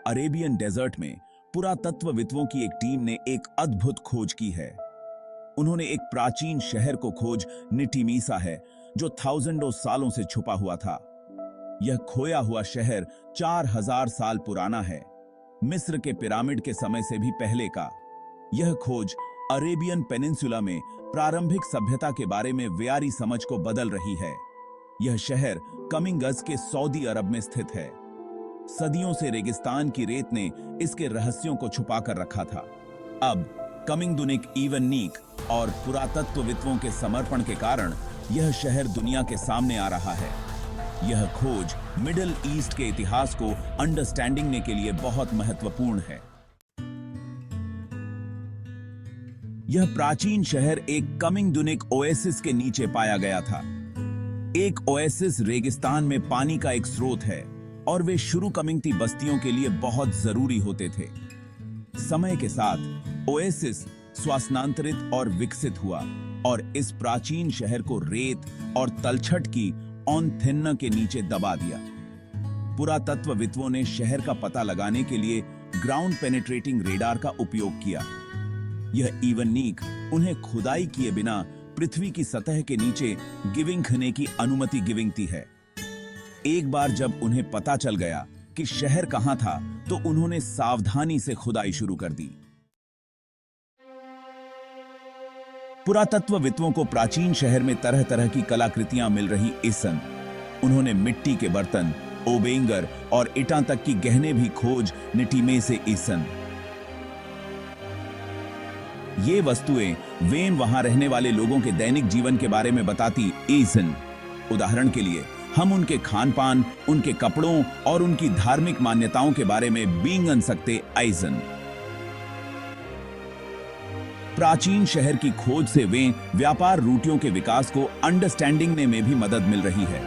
Arabian desert में पुरातत्वविदों की एक टीम ने एक अद्भुत खोज की है। उन्होंने एक प्राचीन शहर को खोज निटिमीसा है, जो थाउजेंडों सालों से छुपा हुआ था। यह खोया हुआ शहर 4000 साल पुराना है, मिस्र के पिरामिड के समय से भी पहले का। यह खोज अरेबियन पेनिनसुला में प्रारंभिक सभ्यता के बारे में व्यारी समझ को बदल रही है। यह शहर कमिंगस के सऊदी अरब में स्थित है। सदियों से रेगिस्तान की रेत ने इसके रहस्यों को छुपा कर रखा था। अब कमिंगदुनिक इवननीक और पुरातत्वविदों के समर्पण के कारण यह शहर दुनिया के सामने आ रहा है। यह खोज मिडिल ईस्ट के इतिहास को अंडरस्टैंडिंग के लिए बहुत महत्वपूर्ण है। यह प्राचीन शहर एक कमिंगदुनिक ओएसिस के नीचे पाया गया था। एक ओएसिस रेगिस्तान में पानी का एक स्रोत है और वे शुरू कमिंगती बस्तियों के लिए बहुत जरूरी होते थे। समय के साथ ओएसिस स्वास्थ्यांतरित और विकसित हुआ और इस प्राचीन शहर को रेत और तलछट की ऑनथिन्न के नीचे दबा दिया। पुरातत्वविदों ने शहर का पता लगाने के लिए ग्राउंड पेनिट्रेटिंग रेडार का उपयोग किया। यह इवननीक उन्हें खुदाई किए बिना पृथ्वी की सतह के नीचे गिविंग खने की अनुमति गिविंगती है। एक बार जब उन्हें पता चल गया कि शहर कहां था, तो उन्होंने सावधानी से खुदाई शुरू कर दी। पुरातत्वविदों को प्राचीन शहर में तरह तरह की कलाकृतियां मिल रही इसन। उन्होंने मिट्टी के बर्तन, ओबेंगर और ईंटा तक की गहने भी खोज निटिमे से इसन। ये वस्तुएं वेन वहां रहने वाले लोगों के दैनिक जीवन के बारे में बताती इसन। उदाहरण के लिए हम उनके खान पान, उनके कपड़ों और उनकी धार्मिक मान्यताओं के बारे में बींगन सकते आइजन। प्राचीन शहर की खोज से वे व्यापार रूटियों के विकास को अंडरस्टैंडिंग में भी मदद मिल रही है।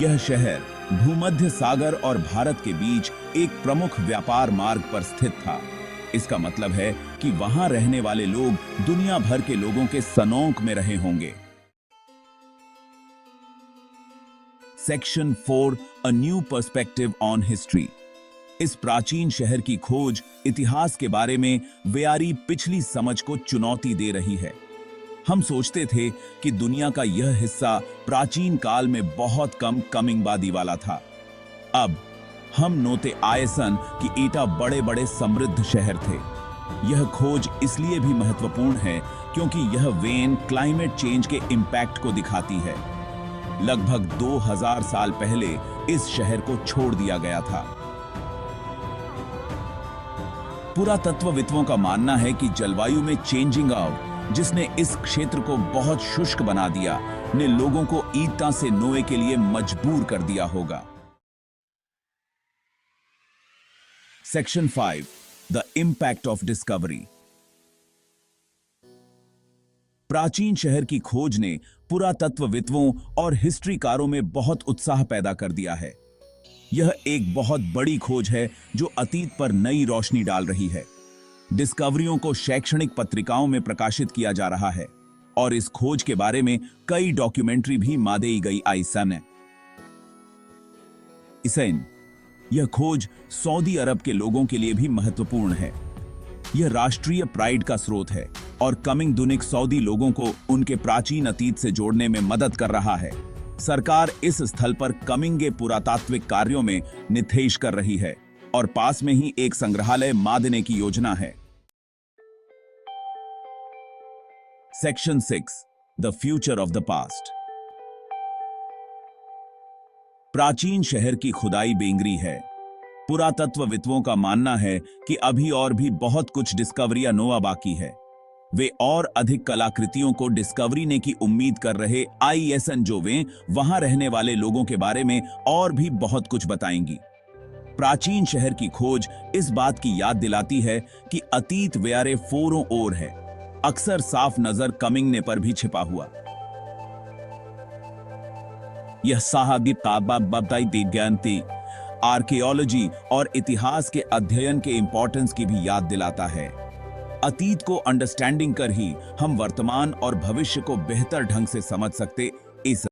यह शहर भूमध्य सागर और भारत के बीच एक प्रमुख व्यापार मार्ग पर स्थित था। इसका मतलब है कि वहां रहने वाले लोग दुनिया भर के लोगों के सनोक में रहे होंगे। Section 4 a new perspective on history. इस प्राचीन शहर की खोज इतिहास के बारे में व्यारी पिछली समझ को चुनौती दे रही है। हम सोचते थे कि दुनिया का यह हिस्सा प्राचीन काल में बहुत कम कमिंगबादी वाला था। अब हम नोते आयसन कि ईटा बड़े बड़े समृद्ध शहर थे। यह खोज इसलिए भी महत्वपूर्ण है क्योंकि यह वेन क्लाइमेट चेंज के इंपैक्ट को दिखाती है। लगभग 2000 साल पहले इस शहर को छोड़ दिया गया था। पुरातत्वविदों का मानना है कि जलवायु में चेंजिंग आउट, जिसने इस क्षेत्र को बहुत शुष्क बना दिया, ने लोगों को ईटा से नोए के लिए मजबूर कर दिया होगा। Section 5 the impact of discovery. प्राचीन शहर की खोज ने पुरातत्वविदों और हिस्ट्रीकारों में बहुत उत्साह पैदा कर दिया है। यह एक बहुत बड़ी खोज है जो अतीत पर नई रोशनी डाल रही है। डिस्कवरियों को शैक्षणिक पत्रिकाओं में प्रकाशित किया जा रहा है और इस खोज के बारे में कई डॉक्यूमेंट्री भी मादेई गई आइसन। यह खोज सऊदी अरब के लोगों के लिए भी महत्वपूर्ण है। यह राष्ट्रीय प्राइड का स्रोत है और कमिंगदुनिक सऊदी लोगों को उनके प्राचीन अतीत से जोड़ने में मदद कर रहा है। सरकार इस स्थल पर कमिंगे पुरातात्विक कार्यों में निवेश कर रही है और पास में ही एक संग्रहालय मादने की योजना है। Section 6 the future of the past. प्राचीन शहर की खुदाई बेंगरी है। पुरातत्वविदों का मानना है कि अभी और भी बहुत कुछ डिस्कवरियां नोआ बाकी है। वे और अधिक कलाकृतियों को डिस्कवरी ने की उम्मीद कर रहे आईएसएन, जो वे वहां रहने वाले लोगों के बारे में और भी बहुत कुछ बताएंगी। प्राचीन शहर की खोज इस बात की याद दिलाती है कि अतीत व्यारे फोरों ओर है, अक्सर साफ नजर कमिंगने पर भी छिपा हुआ। यह साहबी ज्ञानती आर्कियोलॉजी और इतिहास के अध्ययन के इंपॉर्टेंस की भी याद दिलाता है। अतीत को अंडरस्टैंडिंग कर ही हम वर्तमान और भविष्य को बेहतर ढंग से समझ सकते। इस